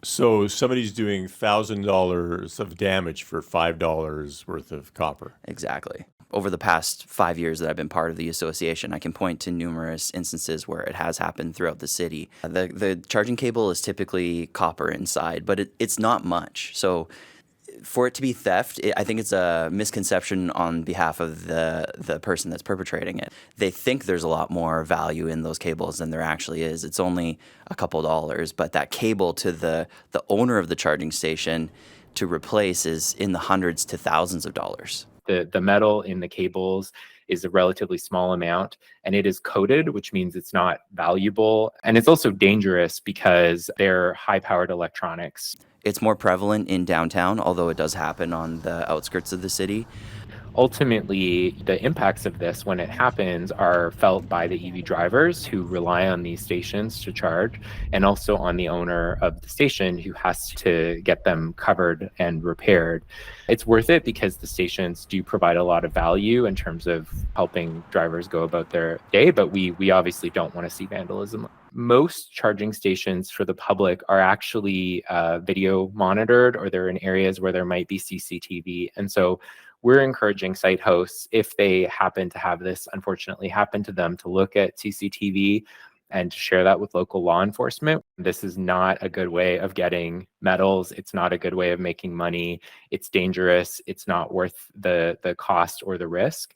So somebody's doing $1,000 of damage for $5 worth of copper. Exactly. Over the past 5 years that I've been part of the association, I can point to numerous instances where it has happened throughout the city. The charging cable is typically copper inside, but it's not much. So for it to be theft, I think it's a misconception on behalf of the person that's perpetrating it. They think there's a lot more value in those cables than there actually is. It's only a couple dollars, but that cable to the owner of the charging station to replace is in the hundreds to thousands of dollars. The metal in the cables is a relatively small amount, and it is coated, which means it's not valuable. And it's also dangerous because they're high-powered electronics. It's more prevalent in downtown, although it does happen on the outskirts of the city. Ultimately, the impacts of this, when it happens, are felt by the EV drivers who rely on these stations to charge, and also on the owner of the station who has to get them covered and repaired. It's worth it because the stations do provide a lot of value in terms of helping drivers go about their day, but we obviously don't want to see vandalism. Most charging stations for the public are actually video monitored, or they're in areas where there might be CCTV. And so we're encouraging site hosts, if they happen to have this unfortunately happen to them, to look at CCTV and to share that with local law enforcement. This is not a good way of getting metals. It's not a good way of making money. It's dangerous. It's not worth the cost or the risk.